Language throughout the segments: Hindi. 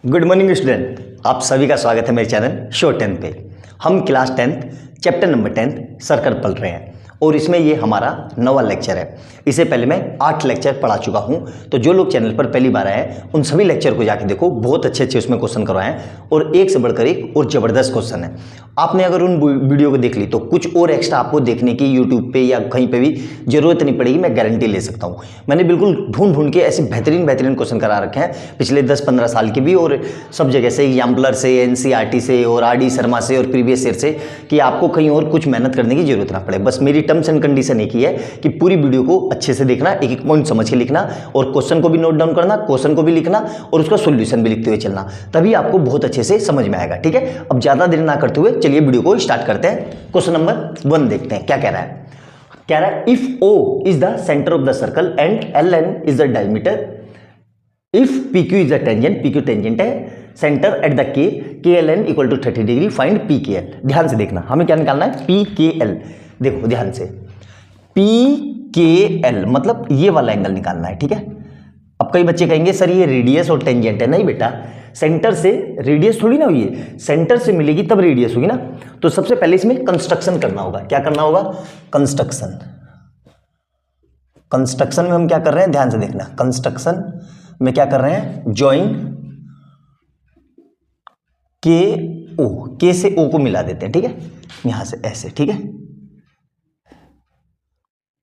गुड मॉर्निंग स्टूडेंट, आप सभी का स्वागत है मेरे चैनल शो 10 पे। हम class 10th chapter number 10 circle पढ़ रहे हैं और इसमें ये हमारा 9वां लेक्चर है। इससे पहले मैं 8 लेक्चर पढ़ा चुका हूँ, तो जो लोग चैनल पर पहली बार आए हैं उन सभी लेक्चर को जाके देखो। बहुत अच्छे अच्छे उसमें क्वेश्चन करवाए हैं और एक से बढ़कर एक और ज़बरदस्त क्वेश्चन है। आपने अगर उन वीडियो को देख ली तो कुछ और एक्स्ट्रा आपको देखने की यूट्यूब पे या कहीं पे भी जरूरत नहीं पड़ेगी, मैं गारंटी ले सकता हूँ। मैंने बिल्कुल ढूंढ ढूंढ के ऐसे बेहतरीन क्वेश्चन करा रखे हैं पिछले 10-15 साल के भी, और सब जगह से, एग्जाम्पलर से, एनसीईआरटी से और आरडी शर्मा से और प्रीवियस ईयर से, कि आपको कहीं और कुछ मेहनत करने की जरूरत ना पड़े। बस मेरी टर्म्स एंड कंडीशन एक ही है कि पूरी वीडियो को अच्छे से देखना, एक एक पॉइंट समझ के लिखना और क्वेश्चन को भी नोट डाउन करना, क्वेश्चन को भी लिखना और उसका सोल्यूशन भी लिखते हुए चलना, तभी आपको बहुत अच्छे से समझ में आएगा। ठीक है, अब ज्यादा देर ना करते हुए चलिए वीडियो को स्टार्ट करते हैं। क्वेश्चन नंबर 1 देखते हैं क्या कह रहा है। कह रहा है if O is the center of the circle and LN is the diameter, if PQ is the tangent, PQ tangent है, center at the KLN equal to 30 degree, find PKL। ध्यान से देखना, हमें क्या निकालना है, PKL। देखो ध्यान से, PKL मतलब ये वाला एंगल निकालना है। ठीक है, अब कई बच्चे कहेंगे सर ये रेडियस और टेंजेंट है। नहीं बेटा, सेंटर से रेडियस थोड़ी ना हुई है, सेंटर से मिलेगी तब रेडियस होगी ना। तो सबसे पहले इसमें कंस्ट्रक्शन करना होगा। क्या करना होगा, कंस्ट्रक्शन। कंस्ट्रक्शन में हम क्या कर रहे हैं, ध्यान से देखना, कंस्ट्रक्शन में क्या कर रहे हैं, जॉइन के से O को मिला देते हैं। ठीक है, यहां से ऐसे, ठीक है,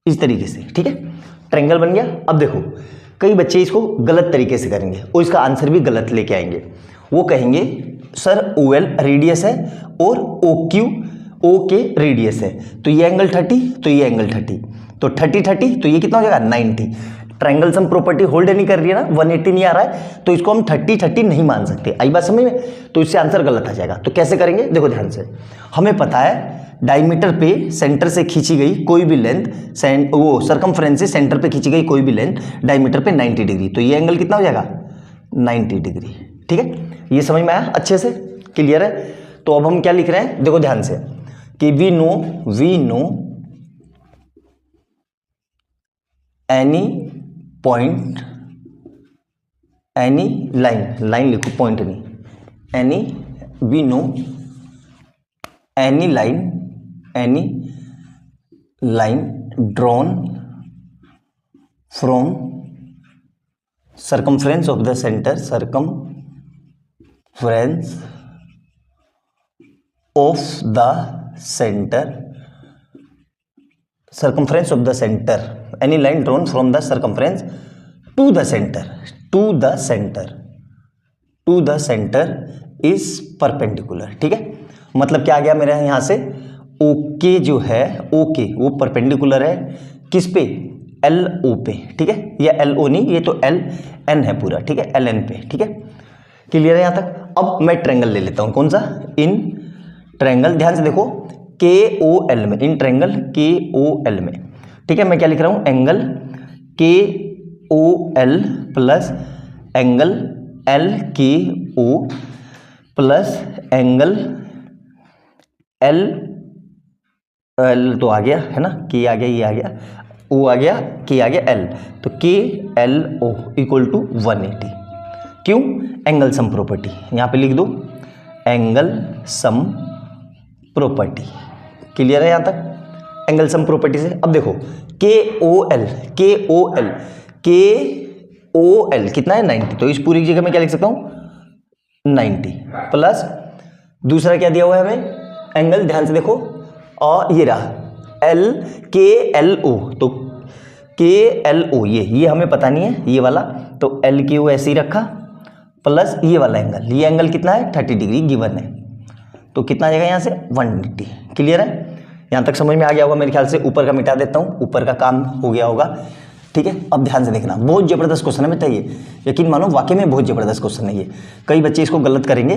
इस तरीके से। ठीक है, ट्रायंगल बन गया। अब देखो कई बच्चे इसको गलत तरीके से करेंगे और इसका आंसर भी गलत लेके आएंगे। वो कहेंगे सर OL रेडियस है और OQ के रेडियस है, तो ये एंगल 30, तो ये एंगल 30, तो 30, तो ये कितना हो जाएगा 90। ट्रायंगल सम प्रॉपर्टी होल्ड नहीं कर रही है ना, 180 नहीं आ रहा है, तो इसको हम 30 नहीं मान सकते। आई बात समझ में, तो इससे आंसर गलत आ जाएगा। तो कैसे करेंगे, देखो ध्यान से, हमें पता है डायमीटर पे सेंटर से खींची गई कोई भी लेंथ, वो सरकमफ्रेंस से सेंटर पे खींची गई कोई भी लेंथ डायमीटर पे 90 डिग्री, तो ये एंगल कितना हो जाएगा 90 डिग्री। ठीक है, ये समझ में आया, अच्छे से क्लियर है। तो अब हम क्या लिख रहे हैं, देखो ध्यान से, कि we know any point, any line लिखो, पॉइंट नहीं, any, we know any line drawn from circumference of the center, circumference of the center, any line drawn from the circumference to the center is perpendicular। ठीक है, मतलब क्या आ गया मेरे यहाँ से, ओके जो है, ओके वो परपेंडिकुलर है किस पे, LO पे। ठीक है, या LO नहीं, ये तो LN है पूरा। ठीक है, LN पे। ठीक है, क्लियर है यहाँ तक। अब मैं ट्रायंगल ले लेता हूँ, कौन सा, इन ट्रायंगल, ध्यान से देखो, KOL में, इन ट्रायंगल KOL में। ठीक है, मैं क्या लिख रहा हूँ, angle KOL plus angle LKO plus angle L तो आ गया है ना, K आ गया, ये आ गया, O आ गया, K आ गया, L, तो KLO इक्वल टू 180। क्यों, एंगल सम प्रॉपर्टी, यहाँ पे लिख दो एंगल सम प्रॉपर्टी। क्लियर है यहाँ तक, एंगल सम प्रॉपर्टी से। अब देखो KOL कितना है 90, तो इस पूरी जगह में क्या लिख सकता हूँ 90 प्लस दूसरा क्या दिया हुआ है हमें, एंगल, ध्यान से देखो, और ये रहा KLO, तो KLO ये हमें पता नहीं है, ये वाला, तो LKO ऐसे ही रखा प्लस ये वाला एंगल, ये एंगल कितना है 30 डिग्री गिवन है, तो कितना आ जाएगा यहाँ से 180। क्लियर है, यहाँ तक समझ में आ गया होगा मेरे ख्याल से। ऊपर का मिटा देता हूँ, ऊपर का काम हो गया होगा। ठीक है, अब ध्यान से देखना, बहुत जबरदस्त क्वेश्चन है बेटा ये, यकीन मानो वाकई में बहुत जबरदस्त क्वेश्चन है ये। कई बच्चे इसको गलत करेंगे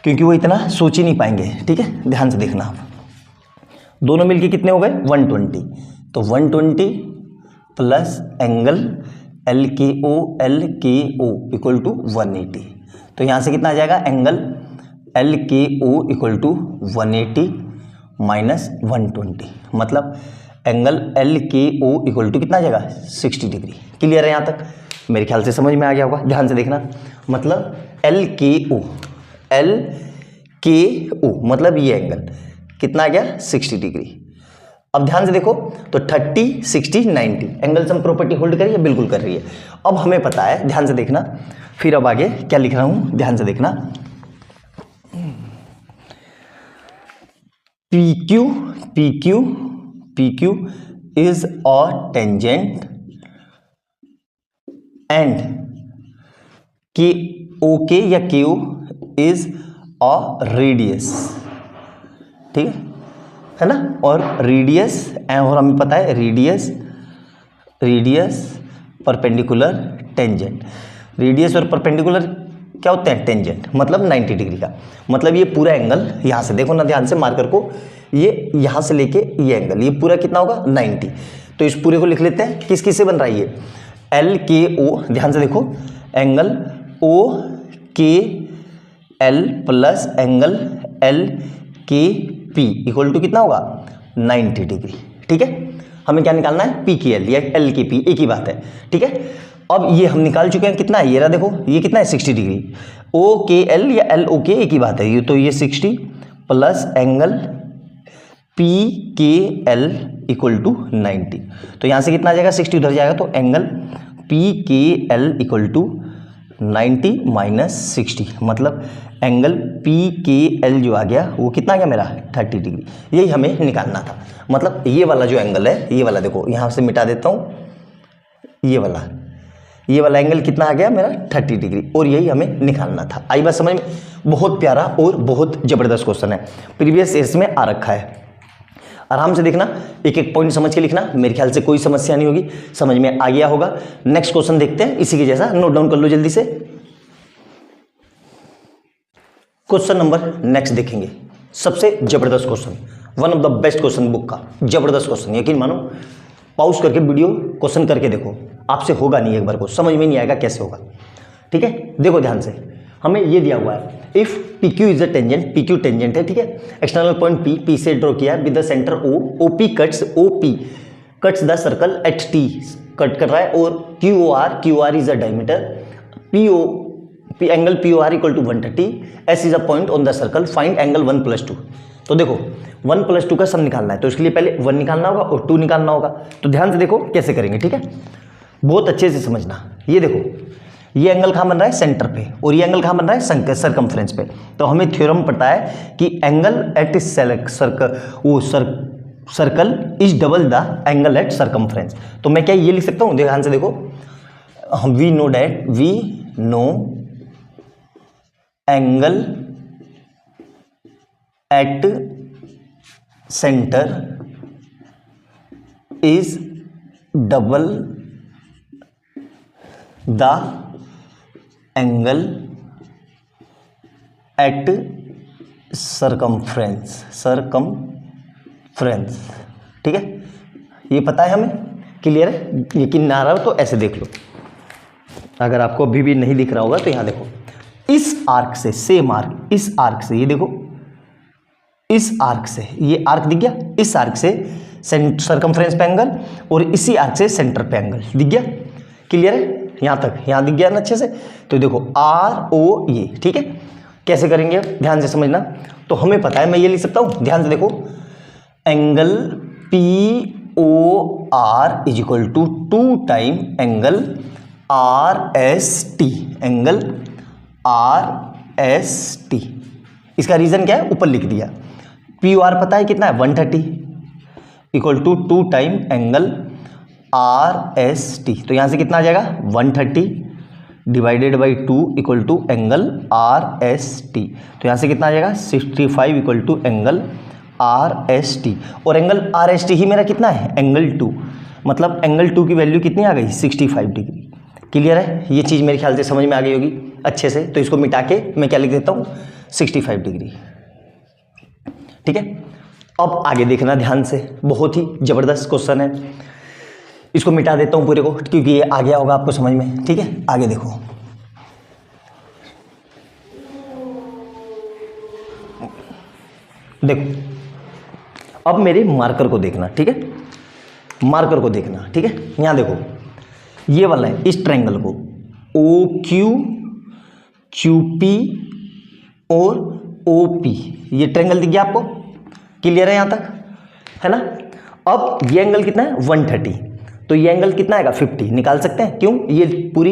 क्योंकि वो इतना सोच ही नहीं पाएंगे। ठीक है, ध्यान से देखना, दोनों मिलके कितने हो गए 120, तो 120 plus angle LKO equal to 180, तो यहाँ से कितना आ जाएगा, angle LKO equal to 180 minus 120, मतलब एंगल LKO इक्वल टू कितना आ जाएगा 60 डिग्री। क्लियर है यहाँ तक, मेरे ख्याल से समझ में आ गया होगा। ध्यान से देखना, मतलब एल के ओ, एल के ओ मतलब ये एंगल कितना आ गया 60 डिग्री। अब ध्यान से देखो तो 30, 60, 90 एंगल सम प्रॉपर्टी होल्ड कर रही है, बिल्कुल कर रही है। अब हमें पता है, ध्यान से देखना, फिर अब आगे क्या लिख रहा हूं, ध्यान से देखना, PQ, PQ, PQ is a tangent and OK या KO is a radius, ठीक है ना। और रेडियस, और हमें पता है रेडियस परपेंडिकुलर टेंजेंट, रेडियस और परपेंडिकुलर क्या होते हैं, टेंजेंट मतलब 90 डिग्री का। मतलब ये पूरा एंगल यहाँ से देखो ना ध्यान से मार्कर को, ये यहाँ से लेके ये एंगल, ये पूरा कितना होगा 90। तो इस पूरे को लिख लेते हैं, किस किस से बन रहा है ये, एल के ओ, ध्यान से देखो एंगल ओ के एल प्लस एंगल एल के पी इक्वल टू कितना होगा 90 डिग्री, ठीक है। हमें क्या निकालना है, पी की एल या एल की पी, एक ही बात है, ठीक है। अब ये हम निकाल चुके हैं, कितना है ये रहा, देखो ये कितना है 60 डिग्री, ओ के एल या एल ओ के एक ही बात है, ये तो ये 60 प्लस एंगल पी के एल इक्वल टू 90। तो यहाँ से कितना आ जाएगा 60 उधर जाएगा, तो एंगल पी के एल इक्वल टू 90 माइनस 60, मतलब एंगल पी के एल जो आ गया वो कितना आ गया मेरा 30 डिग्री। यही हमें निकालना था। मतलब ये वाला जो एंगल है, ये वाला देखो यहाँ से मिटा देता हूँ, ये वाला एंगल कितना आ गया मेरा 30 डिग्री, और यही हमें निकालना था। आई बात समझ में, बहुत प्यारा और बहुत ज़बरदस्त क्वेश्चन है, प्रीवियस ईयर्स में आ रखा है। आराम से देखना, एक एक पॉइंट समझ के लिखना, मेरे ख्याल से कोई समस्या नहीं होगी, समझ में आ गया होगा। नेक्स्ट क्वेश्चन देखते हैं, इसी के जैसा नोट डाउन कर लो जल्दी से। क्वेश्चन नंबर नेक्स्ट देखेंगे, सबसे जबरदस्त question, one of the best question book का, जबरदस्त क्वेश्चन, यकीन मानो। पॉज करके वीडियो क्वेश्चन करके देखो, आपसे होगा नहीं, एक बार को समझ में नहीं आएगा कैसे होगा, ठीक है। देखो ध्यान से, हमें ये दिया हुआ है, if PQ is a tangent, PQ tangent है, ठीक है। एक्सटर्नल पॉइंट P से ड्रॉ किया with the centre O, OP cuts the circle at T, cut कर रहा है, और QR is a diameter, angle POR equal to 130, S is a point on the circle, find angle 1+2। तो देखो 1+2 का सम निकालना है, तो इसके लिए पहले 1 निकालना होगा और 2 निकालना होगा। तो ध्यान से देखो कैसे करेंगे, ठीक है, बहुत अच्छे से समझना। ये देखो, ये एंगल कहाँ बन रहा है सेंटर पे, और ये एंगल कहाँ बन रहा है सरकमफ्रेंस पे। तो हमें थ्योरम पता है कि angle at circle is double the angle at circumference. तो मैं क्या ये लिख सकता हूँ, ध्यान से देखो, we know angle at centre is double the angle at circumference, ठीक है। ये पता है हमें, क्लियर है। यकीन ना आ रहा हो तो ऐसे देख लो, अगर आपको अभी भी नहीं दिख रहा होगा तो यहाँ देखो, इस आर्क से, सेम आर्क, इस आर्क से, ये देखो इस आर्क से, ये आर्क दिख गया, इस आर्क से सरकमफ्रेंस पे एंगल, और इसी आर्क से सेंटर पे एंगल दिख गया, क्लियर है। यहाँ तक, यहाँ दिख गया ना अच्छे से। तो देखो RO ये, ठीक है। कैसे करेंगे ध्यान से समझना। तो हमें पता है, मैं ये लिख सकता हूँ, ध्यान से देखो, angle POR is equal to 2 time angle RST, angle RST। इसका रीजन क्या है, ऊपर लिख दिया। POR पता है कितना है 130 equal to 2 time angle RST। तो यहाँ से कितना आ जाएगा 130 divided by 2 equal to angle RST। तो यहाँ से कितना आ जाएगा 65 इक्वल टू एंगल RST। और एंगल RST ही मेरा कितना है एंगल 2, मतलब एंगल 2 की वैल्यू कितनी आ गई 65 डिग्री। क्लियर है, ये चीज़ मेरे ख्याल से समझ में आ गई होगी अच्छे से। तो इसको मिटा के मैं क्या लिख देता हूँ 65 डिग्री, ठीक है। अब आगे देखना ध्यान से, बहुत ही ज़बरदस्त क्वेश्चन है। इसको मिटा देता हूँ पूरे को, क्योंकि ये आ गया होगा आपको समझ में, ठीक है। आगे देखो, देखो अब मेरे मार्कर को देखना, ठीक है, मार्कर को देखना, ठीक है। यहाँ देखो, ये वाला है, इस ट्रायंगल को QP और OP, ये ट्रायंगल दिख गया आपको, क्लियर है यहाँ तक, है ना। अब ये एंगल कितना है 130, तो ये एंगल कितना आएगा 50, निकाल सकते हैं, क्यों, ये पूरी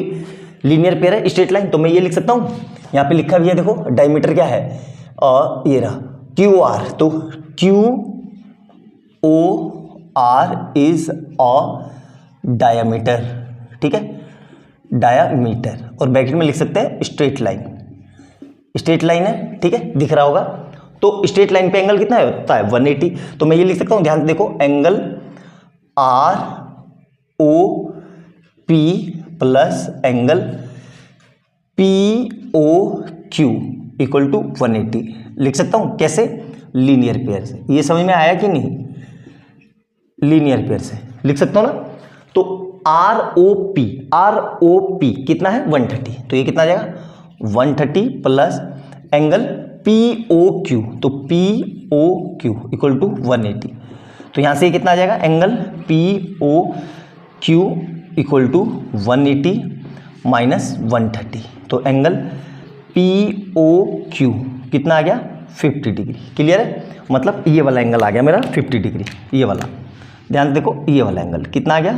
लीनियर पेयर है, स्ट्रेट लाइन, तो मैं ये लिख सकता हूँ, यहाँ पे लिखा भी है देखो, डायमीटर क्या है, ये रहा QR, तो QOR इज अ डायामीटर, ठीक है, डायामीटर, और ब्रैकेट में लिख सकते हैं स्ट्रेट लाइन, स्ट्रेट लाइन है, ठीक है, दिख रहा होगा। तो स्ट्रेट लाइन पे एंगल कितना होता है 180, तो मैं ये लिख सकता हूँ, ध्यान से देखो, angle ROP plus angle POQ equal to 180, लिख सकता हूँ, कैसे, लीनियर पेयर से। ये समझ में आया कि नहीं, लीनियर पेयर से लिख सकता हूँ ना। तो ROP कितना है 130, तो ये कितना आ जाएगा 130 प्लस एंगल POQ, तो POQ इक्वल टू 180, तो यहाँ से कितना आ जाएगा, angle POQ equal to 180 minus 130, तो एंगल POQ कितना आ गया 50 डिग्री, क्लियर है, मतलब ये वाला एंगल आ गया मेरा 50 डिग्री, ये वाला, ध्यान से देखो, ये वाला एंगल कितना आ गया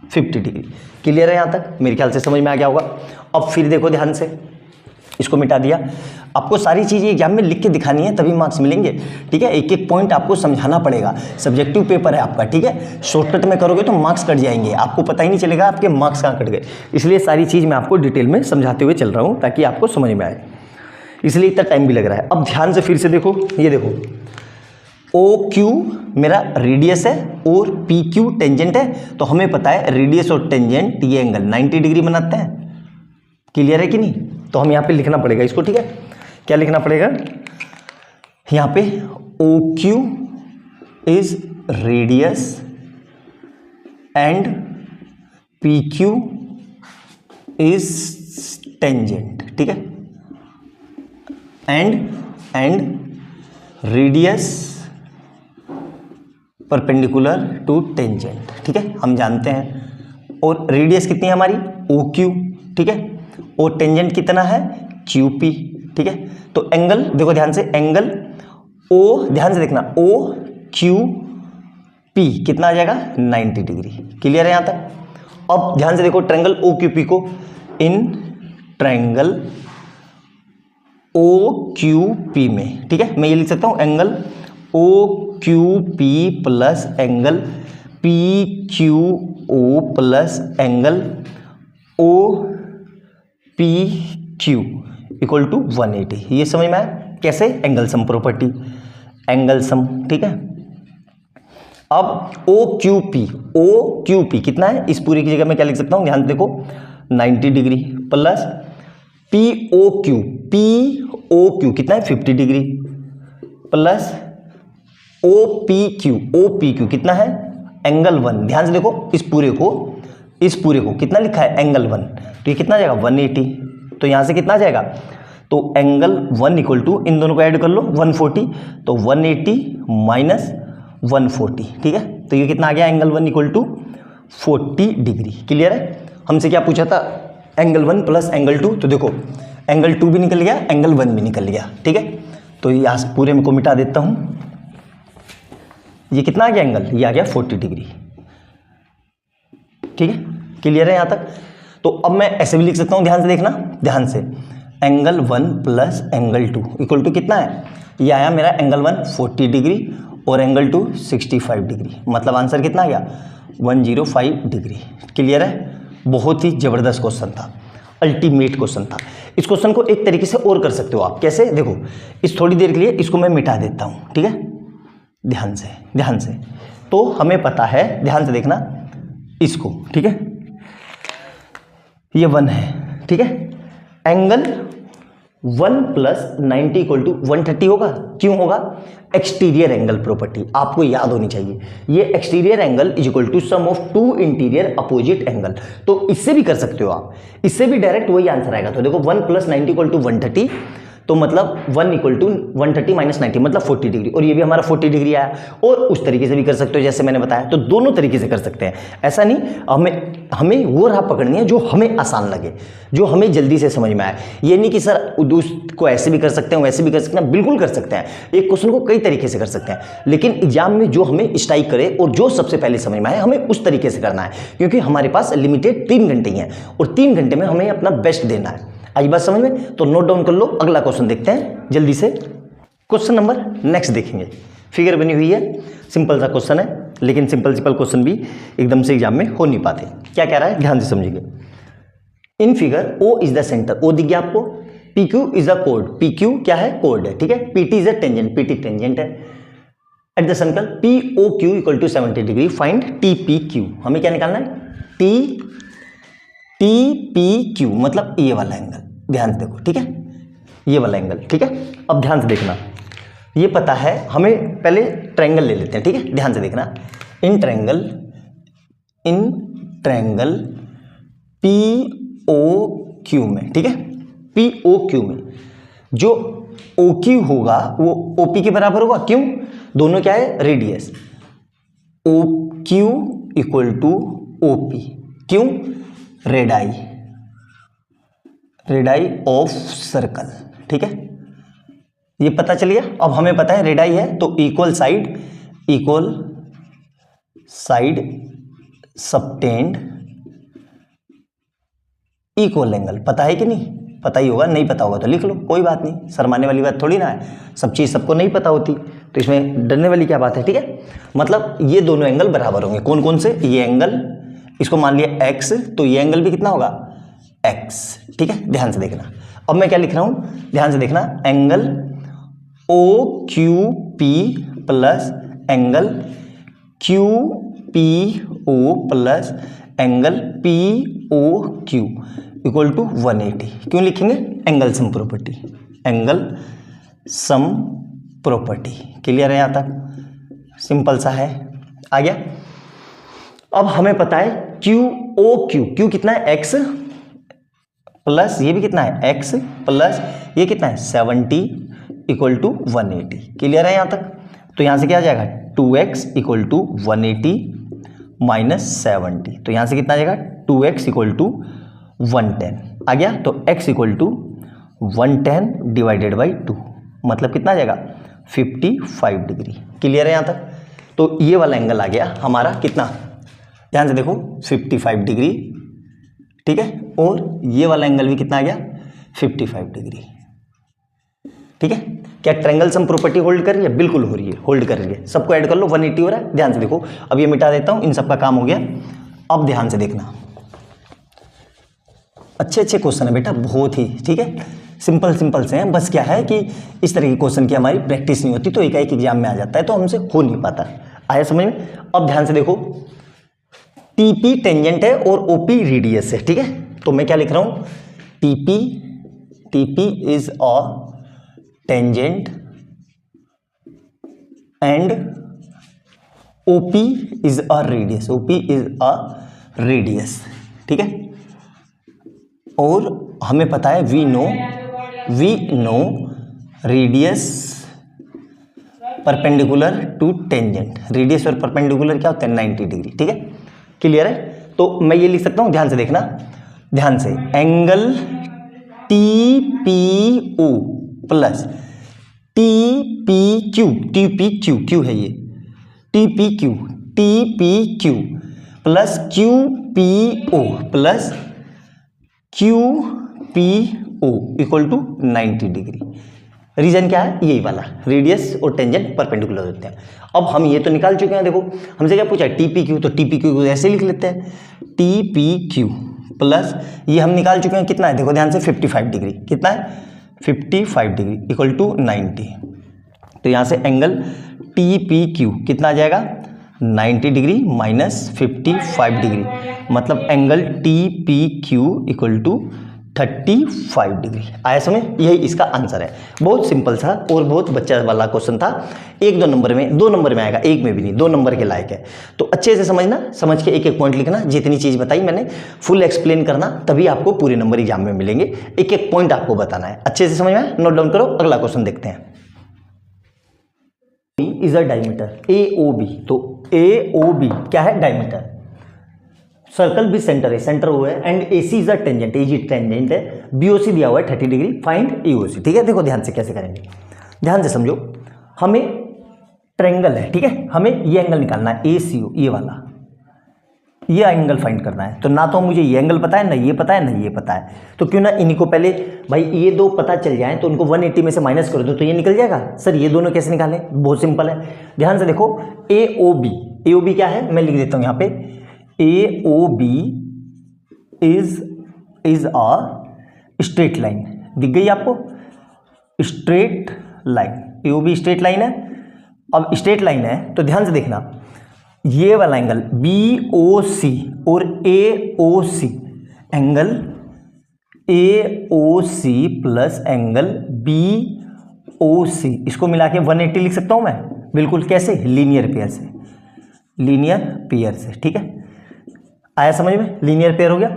50 डिग्री, क्लियर है यहाँ तक, मेरे ख्याल से समझ में आ गया होगा। अब फिर देखो ध्यान से, इसको मिटा दिया, आपको सारी चीज़ें एग्जाम में लिख के दिखानी है, तभी मार्क्स मिलेंगे, ठीक है, एक एक पॉइंट आपको समझाना पड़ेगा, सब्जेक्टिव पेपर है आपका, ठीक है, शॉर्टकट में करोगे तो मार्क्स कट जाएंगे, आपको पता ही नहीं चलेगा आपके मार्क्स कहाँ कट गए, इसलिए सारी चीज़ मैं आपको डिटेल में समझाते हुए चल रहा हूँ ताकि आपको समझ में आए, इसलिए इतना टाइम भी लग रहा है। अब ध्यान से फिर से देखो, ये देखो, OQ मेरा रेडियस है और PQ टेंजेंट है, तो हमें पता है रेडियस और टेंजेंट ये एंगल 90 डिग्री बनाते हैं, क्लियर है कि नहीं, तो हम यहाँ पे लिखना पड़ेगा इसको, ठीक है, क्या लिखना पड़ेगा, यहाँ पे OQ is radius and PQ is tangent, ठीक है, and radius perpendicular to tangent, ठीक है, हम जानते हैं, और रेडियस कितनी है हमारी OQ, ठीक है, और टेंजेंट कितना है QP, ठीक है, तो एंगल देखो ध्यान से, एंगल O, ध्यान से देखना, OQP कितना आ जाएगा 90 डिग्री, क्लियर है यहाँ तक। अब ध्यान से देखो, ट्रायंगल OQP को, इन ट्रायंगल OQP में, ठीक है, मैं ये लिख सकता हूँ, angle OQP plus angle PQO plus angle OPQ equal to 180, ये समझ में आया, कैसे, angle sum property, angle sum, ठीक है। अब OQP कितना है, इस पूरी की जगह मैं क्या लिख सकता हूँ, ध्यान से देखो, 90 डिग्री प्लस POQ कितना है 50 डिग्री प्लस OPQ कितना है एंगल 1, ध्यान से देखो, इस पूरे को कितना लिखा है एंगल 1, तो ये कितना आ जाएगा 180, तो यहाँ से कितना आ जाएगा, तो एंगल 1 इक्वल टू, इन दोनों को ऐड कर लो 140, तो 180 माइनस 140, ठीक है, तो ये कितना आ गया, angle 1 equal to 40 degree, clear है। हमसे क्या पूछा था, एंगल 1 प्लस एंगल 2, तो देखो एंगल 2 भी निकल गया, एंगल 1 भी निकल गया, ठीक है, तो यहाँ से पूरे में को मिटा देता हूँ, ये कितना आ गया एंगल, ये आ गया 40 डिग्री, ठीक है, क्लियर है यहाँ तक। तो अब मैं ऐसे भी लिख सकता हूँ, ध्यान से देखना, ध्यान से, angle 1 plus angle 2 equal to कितना है, ये आया मेरा एंगल 1 40 डिग्री और एंगल 2 65 डिग्री, मतलब आंसर कितना आ गया 105 डिग्री, क्लियर है। बहुत ही ज़बरदस्त क्वेश्चन था, अल्टीमेट क्वेश्चन था। इस क्वेश्चन को एक तरीके से और कर सकते हो आप, कैसे, देखो, इस थोड़ी देर के लिए इसको मैं मिटा देता हूँ, ठीक है, ध्यान से, तो हमें पता है, ध्यान से देखना इसको, ठीक है, ये 1 है, ठीक है, एंगल 1 प्लस 90 इक्वल टू 130 होगा, क्यों होगा, एक्सटीरियर एंगल प्रॉपर्टी आपको याद होनी चाहिए, ये exterior angle is equal to sum of two interior opposite angle, तो इससे भी कर सकते हो आप, इससे भी डायरेक्ट वही आंसर आएगा। तो देखो 1 प्लस 90 इक्वल टू 130, तो मतलब 1 इक्वल टू 130 माइनस 90 मतलब 40 डिग्री, और ये भी हमारा 40 डिग्री आया। और उस तरीके से भी कर सकते हो जैसे मैंने बताया, तो दोनों तरीके से कर सकते हैं। ऐसा नहीं, हमें वो राह पकड़नी है जो हमें आसान लगे, जो हमें जल्दी से समझ में आए। ये नहीं कि सर उसको ऐसे भी कर सकते हैं वैसे भी कर सकते हैं, बिल्कुल कर सकते हैं। एक क्वेश्चन को कई तरीके से कर सकते हैं, लेकिन एग्जाम में जो हमें स्ट्राइक करे और जो सबसे पहले समझ में आए हमें उस तरीके से करना है, क्योंकि हमारे पास लिमिटेड 3 घंटे ही हैं और 3 घंटे में हमें अपना बेस्ट देना है। आई बात समझ में? तो नोट डाउन कर लो, अगला क्वेश्चन देखते हैं जल्दी से। क्वेश्चन नंबर नेक्स्ट देखेंगे। फिगर बनी हुई है, सिंपल सा क्वेश्चन है, लेकिन सिंपल क्वेश्चन भी एकदम से एग्जाम में हो नहीं पाते। क्या कह रहा है, ध्यान से समझिए। In figure O is the centre, O दिख गया आपको, PQ इज द कोड, PQ क्या है, कोड है, ठीक है। PT is the tangent, PT tangent है। At the circle POQ equal to 70 degree, find TPQ। हमें क्या निकालना है, TPQ मतलब ये वाला एंगल, ध्यान से देखो, ठीक है, ये वाला एंगल, ठीक है। अब ध्यान से देखना, ये पता है हमें, पहले ट्रायंगल ले लेते हैं, ठीक है, ध्यान से देखना। इन ट्रायंगल POQ में, ठीक है, POQ में जो OQ होगा वो OP के बराबर होगा। क्यों? दोनों क्या है, radius. OQ equal to OP, क्यों, रेडाई ऑफ सर्कल, ठीक है, ये पता चल गया। अब हमें पता है रेडाई है तो equal side subtend equal angle, पता है कि नहीं, पता ही होगा, नहीं पता होगा तो लिख लो, कोई बात नहीं, शर्माने वाली बात थोड़ी ना है, सब चीज़ सबको नहीं पता होती, तो इसमें डरने वाली क्या बात है, ठीक है। मतलब ये दोनों एंगल बराबर होंगे, कौन कौन से, ये एंगल, इसको मान लिया x, तो ये एंगल भी कितना होगा, x, ठीक है, ध्यान से देखना। अब मैं क्या लिख रहा हूं, ध्यान से देखना, angle OQP plus angle QPO plus angle POQ equal to 180। क्यों लिखेंगे, एंगल सम प्रॉपर्टी, क्लियर है, यहां तक सिंपल सा है, आ गया। अब हमें पता है QOQ कितना है, x प्लस ये भी कितना है, x प्लस ये कितना है 70 इक्वल टू 180, क्लियर है यहां तक। तो यहां से क्या आ जाएगा, 2x इक्वल टू 180 माइनस 70, तो यहां से कितना आ जाएगा, 2x इक्वल टू 110 आ गया। तो x equal to 110 divided by 2 मतलब कितना आ जाएगा, 55 डिग्री, क्लियर है यहां तक। तो ये वाला एंगल आ गया हमारा कितना, ध्यान से देखो 55 डिग्री, ठीक है, और ये वाला एंगल भी कितना आ गया, 55 डिग्री, ठीक है। क्या ट्रायंगल सम प्रॉपर्टी होल्ड कर रही है, बिल्कुल हो रही है, होल्ड कर रही है। सबको ऐड कर लो, 180 हो रहा है, ध्यान से देखो। अब ये मिटा देता हूं, इन सबका काम हो गया। अब ध्यान से देखना, अच्छे क्वेश्चन है बेटा, बहुत ही, ठीक है, सिंपल से हैं। बस क्या है कि इस तरह के क्वेश्चन की हमारी प्रैक्टिस नहीं होती, तो एक एग्जाम में आ जाता है, तो हमसे हो नहीं पाता। आया समझ में? अब ध्यान से देखो, TP टेंजेंट है और OP रेडियस है, ठीक है। तो मैं क्या लिख रहा हूं, TP is a tangent and OP is a radius, ठीक है। और हमें पता है we know radius perpendicular to tangent, radius और परपेंडिकुलर क्या होता है, 90 डिग्री, ठीक है, क्लियर है। तो मैं ये लिख सकता हूं, ध्यान से देखना, ध्यान से, एंगल TPO प्लस TPQ है ये, TPQ plus QPO plus QPO equal to 90 degree. Reason क्या है, यही वाला, रेडियस और टेंजेंट परपेंडिकुलर होते हैं। अब हम ये तो निकाल चुके हैं, देखो हमसे क्या पूछा है, TPQ, तो TPQ को ऐसे लिख लेते हैं, TPQ प्लस ये हम निकाल चुके हैं, कितना है देखो ध्यान से, 55 डिग्री, कितना है 55 डिग्री इक्वल टू 90। तो यहाँ से एंगल TPQ कितना आ जाएगा, 90 डिग्री माइनस 55 डिग्री, मतलब angle TPQ equal to 35 degree. आया समझ? यही इसका आंसर है। बहुत सिंपल सा और बहुत बच्चा वाला क्वेश्चन था। 1-2 नंबर में, 2 नंबर में आएगा, 1 में भी नहीं, 2 नंबर के लायक है। तो अच्छे से समझना, समझ के एक एक पॉइंट लिखना। जितनी चीज़ बताई मैंने फुल एक्सप्लेन करना, तभी आपको पूरे नंबर एग्जाम में मिलेंगे। एक एक पॉइंट आपको बताना है। अच्छे से समझ में, नोट डाउन करो। अगला क्वेश्चन देखते हैं। Is a diameter AOB। तो AOB क्या है? डायमीटर। सर्कल भी सेंटर है, सेंटर हुआ है, and AC is a tangent, AG tangent है, BOC दिया हुआ है 30 डिग्री, फाइंड EOC। ठीक है, देखो ध्यान से कैसे करेंगे, ध्यान से समझो। हमें ट्रायंगल है, ठीक है, हमें ये एंगल निकालना है ACO, ये वाला, ये एंगल फाइंड करना है। तो ना तो मुझे ये एंगल पता है, ना ये पता है, ना ये पता है। तो क्यों ना इन्हीं को पहले, भाई ये दो पता चल जाए तो उनको 180 में से माइनस कर दो तो ये निकल जाएगा। सर ये दोनों कैसे निकालें? बहुत सिंपल है, ध्यान से देखो। AOB क्या है? मैं लिख देता हूँ यहाँ पे, AOB is a straight line. दिख गई आपको? Straight line, AOB straight line है। अब स्ट्रेट लाइन है तो ध्यान से देखना, ये वाला एंगल BOC और AOC, angle AOC plus angle BOC, इसको मिला के 180 लिख सकता हूं मैं। बिल्कुल, कैसे? लीनियर पेयर से, लीनियर पेयर से। ठीक है, आया समझ में? लीनियर पेयर हो गया।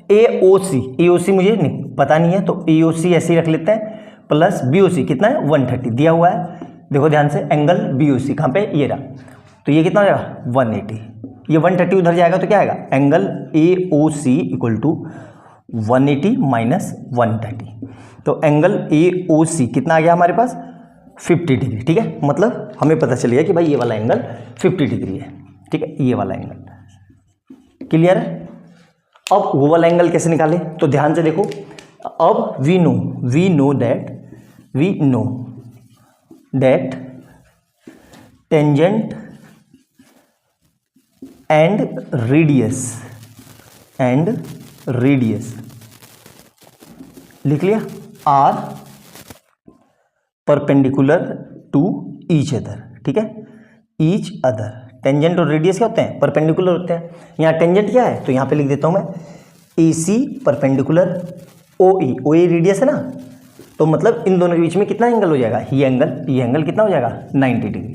AOC मुझे पता नहीं है तो AOC ऐसे ही रख लेते हैं, प्लस BOC कितना है? 130 दिया हुआ है। देखो ध्यान से, एंगल BOC कहाँ पे? ये रहा। तो ये कितना हो जाएगा? 180। ये 130 उधर जाएगा तो क्या आएगा? Angle AOC equal to 180 minus 130। तो एंगल AOC कितना आ गया हमारे पास? 50 डिग्री। ठीक है, मतलब हमें पता चल गया कि भाई ये वाला एंगल 50 डिग्री है। ठीक है, ये वाला एंगल क्लियर है। अब वो वाला एंगल कैसे निकालें? तो ध्यान से देखो। अब we know that tangent and radius लिख लिया, are perpendicular to each other. ठीक है, ईच अदर। टेंजेंट और रेडियस क्या होते हैं? परपेंडिकुलर होते हैं। यहाँ टेंजेंट क्या है? तो यहाँ पे लिख देता हूँ मैं AC परपेंडिकुलर OE रेडियस है ना, तो मतलब इन दोनों के बीच में कितना एंगल हो जाएगा? ये एंगल कितना हो जाएगा? 90 डिग्री।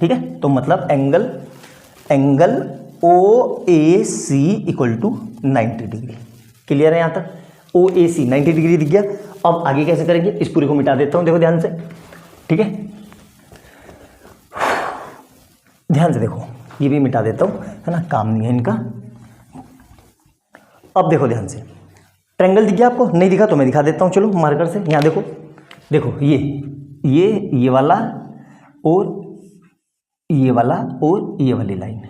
ठीक है, तो मतलब angle OAC equal to 90 degree. Clear है यहाँ तक? OAC 90 डिग्री दिख गया। अब आगे कैसे करेंगे? इस पूरे को मिटा देता हूँ, देखो ध्यान से। ठीक है, ध्यान से देखो, ये भी मिटा देता हूँ, है ना, काम नहीं है इनका। अब देखो ध्यान से, ट्रायंगल दिख गया आपको? नहीं दिखा तो मैं दिखा देता हूँ, चलो मार्कर से। यहाँ देखो ये वाला और ये वाला और ये वाली लाइन,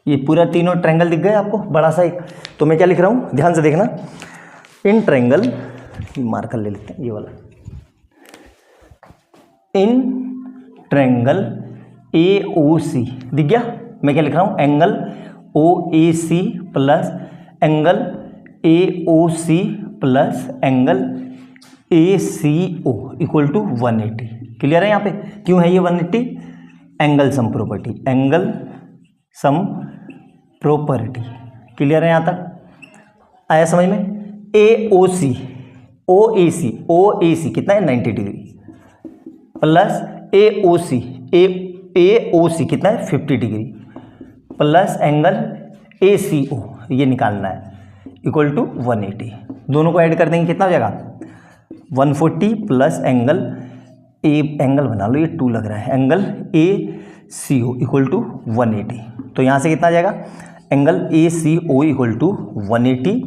ये पूरा तीनों ट्रायंगल दिख गए आपको, बड़ा सा एक। तो मैं क्या लिख रहा हूँ, ध्यान से देखना। इन ट्रायंगल, मार्कर ले लेते हैं ये वाला, इन ट्रायंगल AOC दिख गया। मैं क्या लिख रहा हूँ? Angle OAC plus angle AOC plus angle ACO equal to 180। Clear है यहाँ पे? क्यों है ये 180? Angle sum property, angle sum property. Clear है यहाँ तक? आया समझ में? OAC कितना है? 90 डिग्री प्लस AOC कितना है? 50 डिग्री प्लस एंगल ACO, ये निकालना है, इक्वल टू 180। दोनों को ऐड कर देंगे, कितना हो जाएगा? 140 प्लस एंगल बना लो, ये 2 लग रहा है, एंगल ACO इक्वल टू 180। तो यहाँ से कितना आ जाएगा? Angle ACO equal to 180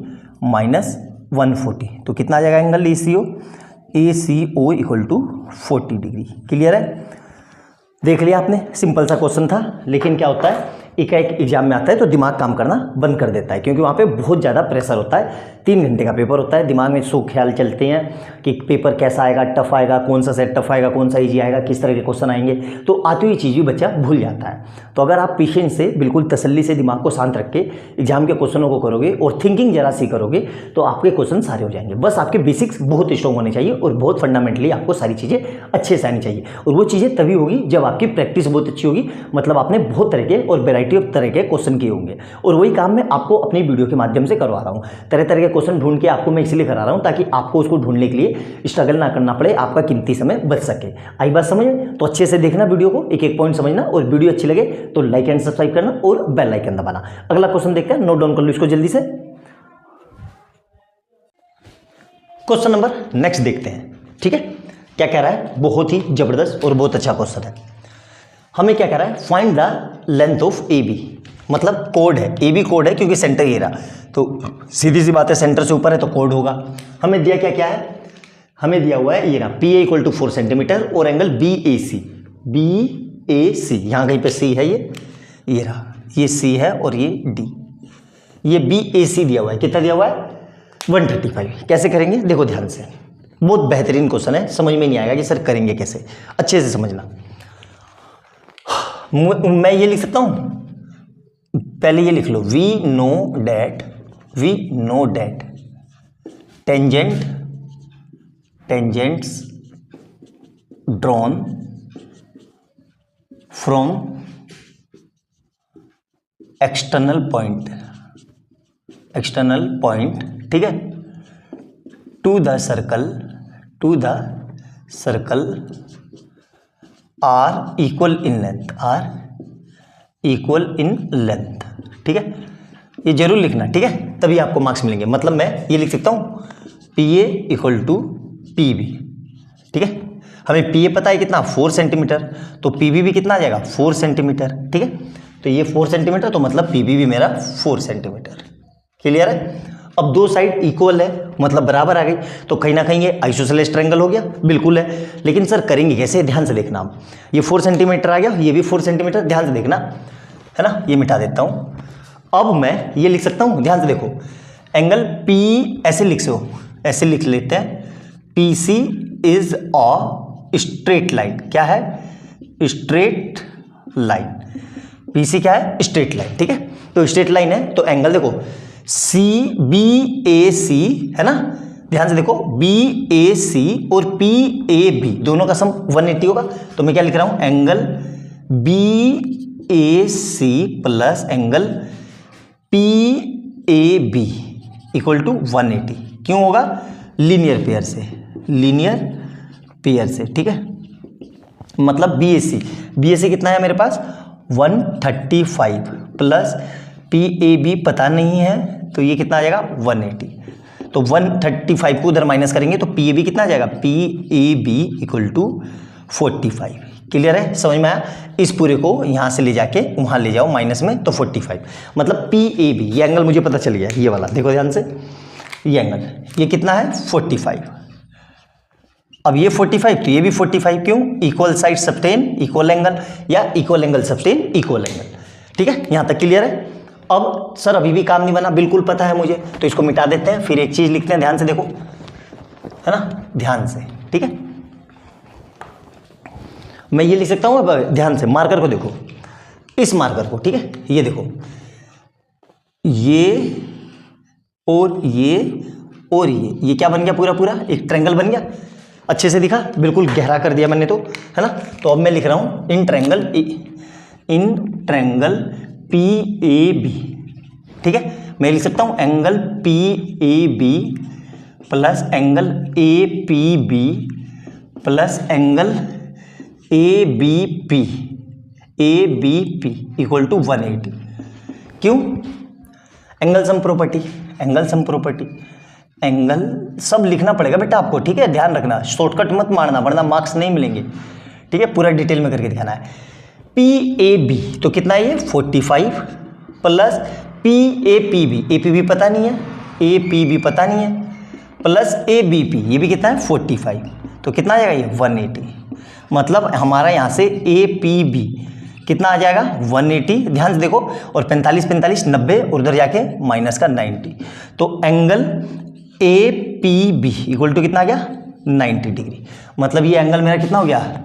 minus 140। तो कितना आ जाएगा angle ACO equal to 40 degree. Clear है? देख लिया आपने, सिंपल सा क्वेश्चन था, लेकिन क्या होता है, एक एग्जाम में आता है तो दिमाग काम करना बंद कर देता है, क्योंकि वहाँ पे बहुत ज़्यादा प्रेशर होता है। 3 घंटे का पेपर होता है, दिमाग में 100 ख्याल चलते हैं कि पेपर कैसा आएगा, टफ आएगा, कौन सा सेट टफ आएगा, कौन सा इजी आएगा, किस तरह के क्वेश्चन आएंगे। तो आती हुई चीज़ भी बच्चा भूल जाता है। तो अगर आप पेशेंस से, बिल्कुल तसल्ली से दिमाग को शांत रख के एग्जाम के क्वेश्चनों को करोगे और थिंकिंग जरा सी करोगे तो आपके क्वेश्चन सारे हो जाएंगे। बस आपके बेसिक्स बहुत स्ट्रॉन्ग होने चाहिए और बहुत फंडामेंटली आपको सारी चीज़ें अच्छे से आनी चाहिए। और वो चीज़ें तभी होगी जब आपकी प्रैक्टिस बहुत अच्छी होगी, मतलब आपने बहुत तरह के और वेराइटी ऑफ तरह के क्वेश्चन किए होंगे। और वही काम मैं आपको अपनी वीडियो के माध्यम से करवा रहा हूँ। तरह तरह के क्वेश्चन ढूंढ के आपको मैं इसलिए करा रहा हूँ ताकि आपको उसको ढूंढने के लिए स्ट्रगल ना करना पड़े, आपका कीमती समय बच सके। आई बात समझ में? तो अच्छे से देखना वीडियो को, एक एक पॉइंट समझना, और वीडियो अच्छी लगे तो लाइक एंड सब्सक्राइब करना और बेल आइकन दबाना। अगला क्वेश्चन देखते हैं, नोट डाउन कर लो इसको जल्दी से। क्वेश्चन नंबर नेक्स्ट देखते हैं, ठीक है। क्या कह रहा है? बहुत ही जबरदस्त और बहुत अच्छा क्वेश्चन है। हमें क्या कह रहा है? Find the length of A B, मतलब कोड है, ए बी कोड है क्योंकि सेंटर ये रहा, तो सीधी सी बात है सेंटर से ऊपर है तो कोड होगा। हमें दिया क्या क्या है? हमें दिया हुआ है ये रहा, P A equal to 4 centimetre और एंगल बी ए सी, यहाँ कहीं पे सी है, ये रहा, ये सी है और ये डी, ये बी ए सी दिया हुआ है। कितना दिया हुआ है? 135। कैसे करेंगे देखो ध्यान से, बहुत बेहतरीन क्वेश्चन है, समझ में नहीं आएगा कि सर करेंगे कैसे, अच्छे से समझना। मैं ये लिख सकता हूँ, पहले ये लिख लो, we know that tangents drawn from external point, ठीक है, to the circle are equal in length, ठीक है। ये जरूर लिखना, ठीक है, तभी आपको मार्क्स मिलेंगे। मतलब मैं ये लिख सकता हूँ P A equal to P B, ठीक है। हमें पी ए पता है कितना, 4 सेंटीमीटर, तो पी बी भी कितना आ जाएगा? 4 सेंटीमीटर, ठीक है। तो ये 4 सेंटीमीटर, तो मतलब पी बी भी मेरा 4 सेंटीमीटर। क्लियर है? अब दो साइड इक्वल है, मतलब बराबर आ गई, तो कहीं ना कहीं ये आइसोसेलेस ट्रायंगल हो गया, बिल्कुल है। लेकिन सर करेंगे कैसे? ध्यान से देखना, ये 4 सेंटीमीटर आ गया, ये भी 4 सेंटीमीटर, ध्यान से देखना, है ना। ये मिटा देता हूँ। अब मैं ये लिख सकता हूँ, ध्यान से देखो, एंगल पी ऐसे लिख लेते हैं, P C is a straight line. क्या है? Straight line. पी सी क्या है? स्ट्रेट लाइन, ठीक है। तो स्ट्रेट लाइन है, तो एंगल देखो सी बी ए सी, है ना, ध्यान से देखो, बी ए सी और पी ए बी दोनों का सम 180 होगा। तो मैं क्या लिख रहा हूं? Angle B A C plus angle P A B equal to 180। क्यों होगा? लीनियर पेयर से, ठीक है। मतलब बी ए सी कितना है मेरे पास? 135 प्लस पी ए बी पता नहीं है, तो ये कितना आ जाएगा? 180। तो 135 को उधर माइनस करेंगे तो पी ए बी कितना आ जाएगा? P A B equal to 45। Clear है? समझ में आया? इस पूरे को यहाँ से ले जाके वहाँ ले जाओ माइनस में, तो 45, मतलब पी ए बी, ये एंगल मुझे पता चल गया, ये वाला देखो ध्यान से, ये एंगल, ये कितना है? 45। अब ये 45, तो ये भी 45। क्यों? इक्वल साइड सब्टेन इक्वल एंगल, या इक्वल एंगल सब्टेन इक्वल एंगल, ठीक है। यहाँ तक क्लियर है? अब सर अभी भी काम नहीं बना, बिल्कुल पता है मुझे, तो इसको मिटा देते हैं, फिर एक चीज लिखते हैं, ध्यान से देखो, है ना, ध्यान से, ठीक है। मैं ये लिख सकता हूँ, अब ध्यान से मार्कर को देखो, इस मार्कर को, ठीक है, ये देखो, ये और ये क्या बन गया? पूरा एक ट्रायंगल बन गया। अच्छे से दिखा? बिल्कुल गहरा कर दिया मैंने, तो है ना। तो अब मैं लिख रहा हूं in triangle P A B, ठीक है। मैं लिख सकता हूं angle P A B plus angle A P B plus angle A B P equal to 180। क्यों? एंगल सम प्रॉपर्टी, एंगल सब लिखना पड़ेगा बेटा आपको, ठीक है, ध्यान रखना, शॉर्टकट मत मारना वरना मार्क्स नहीं मिलेंगे, ठीक है, पूरा डिटेल में करके दिखाना है। पी ए बी तो कितना है? ये 45 plus P A P B पता नहीं है, ए पी बी पता नहीं है, प्लस ए बी पी, ये भी कितना है? 45। तो कितना आ जाएगा? ये 180। मतलब हमारा यहाँ से ए पी बी कितना आ जाएगा? 180। ध्यान से देखो, और 45 90, और उधर जाके माइनस का 90, तो angle A P B equal to कितना आ गया? 90 डिग्री। मतलब ये एंगल मेरा कितना हो गया?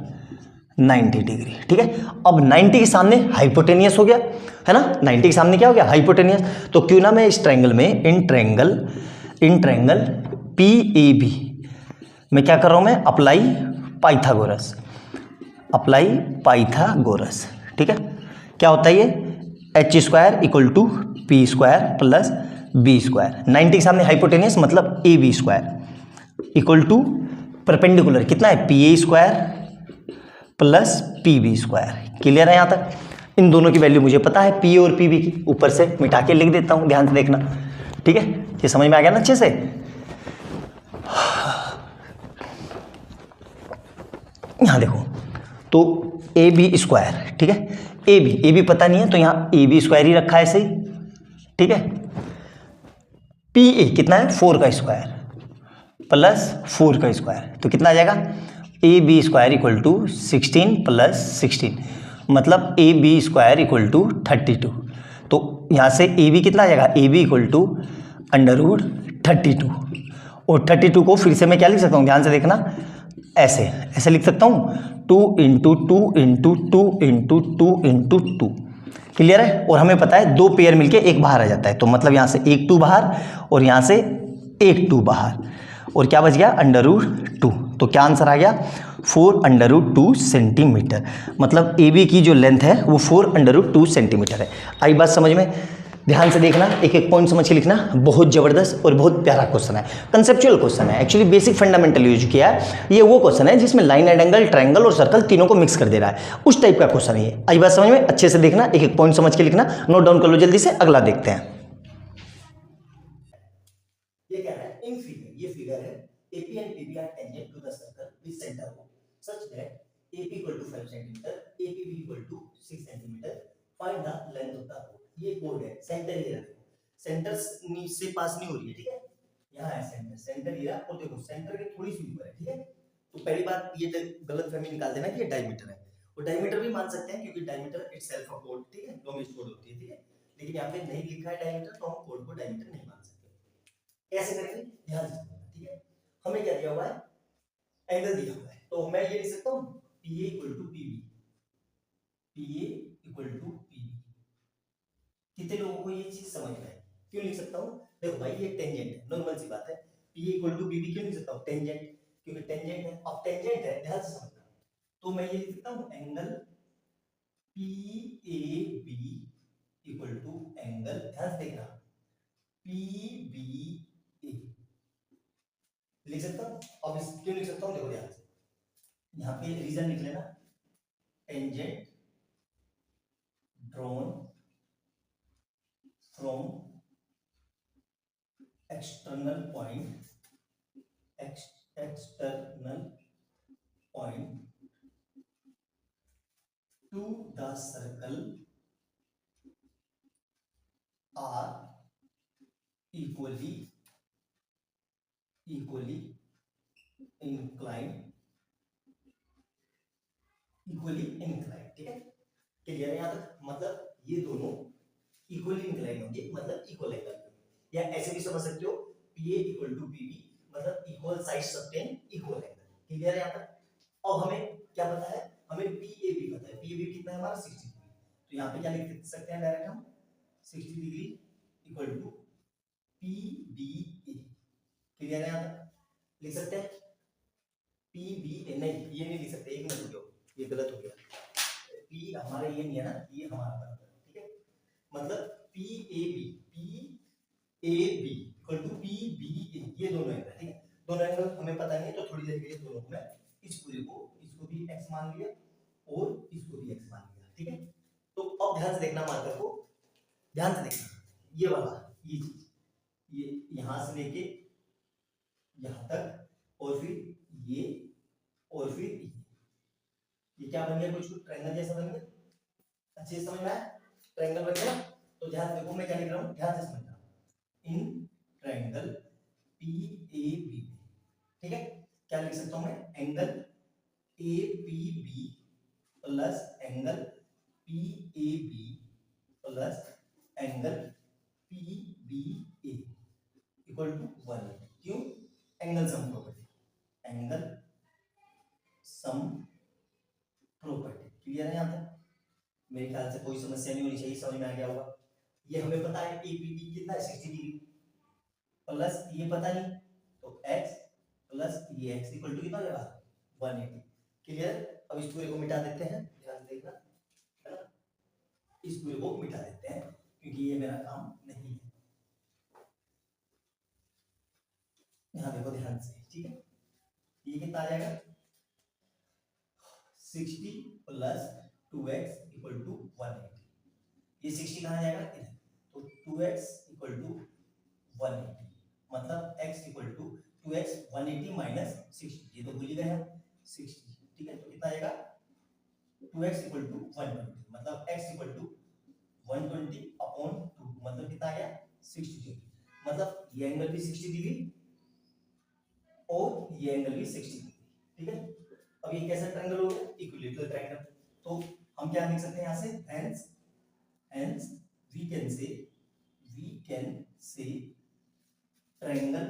90 डिग्री, ठीक है। अब 90 के सामने हाइपोटेनियस हो गया, है ना, 90 के सामने क्या हो गया? हाइपोटेनियस। तो क्यों ना मैं इस ट्रायंगल में in triangle P A B मैं क्या कर रहा हूं? मैं अप्लाई पाइथागोरस, ठीक है। क्या होता है ये? H square equal to P square plus B square, 90 के सामने हाइपोटेनियस मतलब A B square equal to perpendicular कितना है, P A square plus P B square. Clear है यहाँ तक? इन दोनों की वैल्यू मुझे पता है, पी ए और पी बी की, ऊपर से मिटा के लिख देता हूँ, ध्यान से देखना। ठीक है, ये समझ में आ गया ना अच्छे से? यहाँ देखो, तो ए बी स्क्वायर, ठीक है, ए बी पता नहीं है तो यहाँ ए बी स्क्वायर ही रखा है ऐसे ही। ठीक है, पी ए कितना है, 4 का स्क्वायर प्लस 4 का स्क्वायर, तो कितना आ जाएगा, A B square equal to 16 plus 16, मतलब A B square equal to 32। तो यहाँ से ए बी कितना आ जाएगा, A B equal to under root 32, और 32 को फिर से मैं क्या लिख सकता हूँ, ध्यान से देखना, ऐसे ऐसे लिख सकता हूँ, 2 into 2 into 2 into 2 into 2। Clear है? और हमें पता है 2 पेयर मिलके एक बाहर आ जाता है, तो मतलब यहाँ से एक 2 बाहर और यहाँ से एक 2 बाहर, और क्या बच गया, अंडर रूट 2। तो क्या आंसर आ गया, 4 अंडर रूट 2 सेंटीमीटर। मतलब ए बी की जो लेंथ है वो 4 अंडर रूट 2 सेंटीमीटर है। आई बात समझ में? ध्यान से देखना, एक एक पॉइंट समझ के लिखना। बहुत जबरदस्त और बहुत प्यारा क्वेश्चन है, कंसेप्चुअल क्वेश्चन है, एक्चुअली बेसिक फंडामेंटल यूज किया है। ये वो क्वेश्चन है जिसमें लाइन एंड एंगल, ट्रायंगल और सर्कल तीनों को मिक्स कर दे रहा है, उस टाइप का क्वेश्चन है ये। आई बात समझ में? अच्छे से देखना, एक एक पॉइंट समझ के लिखना, नोट डाउन कर लो जल्दी से। अगला देखते हैं, ये क्या है, इन फिगर, ये फिगर है AP and PB are tangent to the circle with center O such that AP equal to 5 cm, APB equal to 6 cm. Find the length of the chord. ये कोड है, सेंटर ये रखो, सेंटर से पास नहीं हो रही है, ठीक है, यहाँ है सेंटर, सेंटर ये और देखो सेंटर के थोड़ी सी ऊपर है, ठीक है। तो पहली बात ये गलत फहमी निकाल देना कि ये डायमीटर है, और डायमीटर भी मान सकते हैं क्योंकि डायमीटर इटसेल्फ अ कोड, ठीक है, लॉन्गेस्ट कोड होती है, ठीक है, लेकिन यहाँ पे नहीं लिखा है डायमीटर, तो हम कोड को डायमीटर नहीं मान सकते। कैसे करेंगे, ध्यान से, ठीक है। हमें क्या दिया हुआ है, एंगल दिया हुआ है, तो मैं ये लिख सकता हूं PA equal to PB, PA equal to PB। कितने लोगों को ये चीज समझ में आई? क्यों लिख सकता हूं, देखो भाई ये टेंजेंट है, नॉर्मल सी बात है, PA इक्वल टू PB क्यों लिख सकता हूं, टेंजेंट, क्योंकि टेंजेंट है, अब टेंजेंट है, ध्यान से समझना, तो मैं ये लिख सकता हूं angle PAB equal to angle, ध्यान से देखना, PBA लिख सकता हूं। अब इस क्यों लिख सकता हूं, देखो ध्यान से, यहाँ पे रीजन लिख लेना, tangent drawn from external point to the circle are equally incline, ठीक है। क्लियर है यहाँ तक? मतलब ये दोनों इक्वली इंक्लाइन होंगे, मतलब इक्वल एंगल, या ऐसे भी समझ सकते हो PA इक्वल टू PB, मतलब equal side subtend equal angle. Clear है यहाँ तक? अब हमें क्या पता है, हमें PAB पता है, PAB कितना है हमारा 60 डिग्री, तो यहाँ पे क्या लिख सकते हैं डायरेक्ट हम, 60 degree equal to PBA। Clear है यहाँ तक? लिख सकते हैं PBA, नहीं ये नहीं लिख सकते, एक मिनट रुको, ये गलत हो गया, P हमारा ये नहीं है ना, ये हमारा बराबर, ठीक है, मतलब PAB इक्वल टू PBA, ये दोनों एंगल, ठीक है, दोनों एंगल हमें पता नहीं है, तो थोड़ी देर के लिए दोनों को मैं इस पूरे को, इसको भी x मान लिया और इसको भी x मान लिया, ठीक है। तो अब ध्यान से देखना मार्कर को, ध्यान से देखना, ये वाला, ये चीज, ये यहां से लेके यहां तक, और फिर ये, और फिर ये क्या बन गया, कुछ ट्रायंगल जैसा बन गया, अच्छे से समझ में आया, ट्रायंगल बन गया। तो ध्यान से देखो मैं क्या लिख रहा हूं, ध्यान से समझना, इन ट्रायंगल PAB, ठीक है, क्या लिख सकता हूं मैं, angle APB plus angle PAB plus angle PBA equal to 1, क्यों, angle sum property, angle sum property. Clear है यहाँ तक? मेरे ख्याल से कोई समस्या नहीं होनी चाहिए, समझ में आ गया होगा। ये हमें पता है APB कितना है 60 डिग्री, प्लस ये पता नहीं, तो x प्लस ये x इक्वल टू कितना हो जाएगा 180। क्लियर? अब इस पूरे को मिटा देते हैं, ध्यान से देखना, है ना, इस पूरे को मिटा देते हैं क्योंकि ये मेरा काम नहीं है। यहाँ देखो ध्यान से, ठीक है, ये कितना आ जाएगा 60 प्लस 2x इक्वल टू 180। ये 60 कहाँ जाएगा इधर, तो 2x इक्वल टू 180, मतलब x equal to 2x 180 minus 60, ये तो भूल ही गए हम 60, ठीक है, तो कितना आएगा 2x इक्वल टू 120, मतलब x इक्वल टू 120 अपॉन 2, मतलब कितना आ गया 60 डिग्री, मतलब ये एंगल भी 60 डिग्री और ये एंगल भी 60 डिग्री, ठीक है। अब ये कैसा ट्रायंगल हो गया, इक्विलैटरल ट्रायंगल। तो हम क्या लिख सकते हैं यहाँ से, hence we can say triangle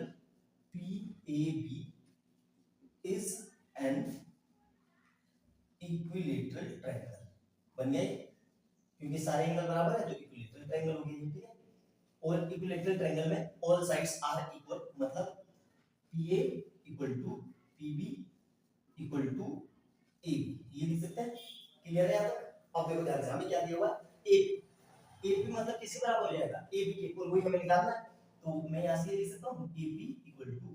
PAB is an equilateral triangle। बन गया, क्योंकि सारे एंगल बराबर है तो इक्विलैटरल ट्रायंगल हो गया, ठीक है। और इक्विलैटरल ट्रायंगल में ऑल साइड्स आर इक्वल, मतलब PA equal to PB equal to AB, ये लिख सकते हैं। क्लियर है यहाँ तक। अब देखो ध्यान से, हमें क्या दिया हुआ AB मतलब किसी बराबर हो जाएगा AB के, और वही हमें निकालना है, तो मैं यहाँ से लिख सकता हूँ AB इक्वल टू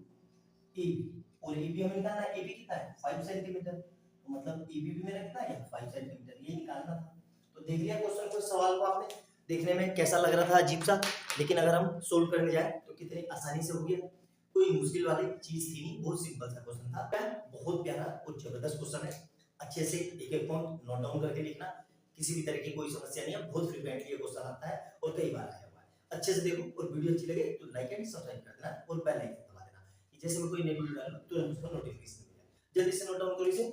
AB, और AB हमें निकालना है, AB कितना है 5 सेंटीमीटर, तो मतलब AB भी मेरा कितना है 5 सेंटीमीटर, ये निकालना था। तो देख लिया क्वेश्चन को, सवाल को आपने, देखने में कैसा लग रहा था अजीब सा, लेकिन अगर हम सोल्व करने जाए तो कितनी आसानी से हो गया, कोई मुश्किल वाली चीज थी नहीं, बहुत सिंपल सा क्वेश्चन था, बहुत प्यारा और जबरदस्त क्वेश्चन है। अच्छे से एक एक पॉइंट नोट डाउन करके लिखना, किसी भी तरह की कोई समस्या नहीं है, बहुत फ्रीक्वेंटली ये क्वेश्चन आता है और कई बार आया हुआ है। अच्छे से देखो, और वीडियो अच्छी लगे तो लाइक एंड सब्सक्राइब कर देना और बेल आइकन दबा देना, जैसे मैं कोई नई वीडियो डालूं तुरंत उसका नोटिफिकेशन मिल जाए। जल्दी से नोट डाउन करो इसे।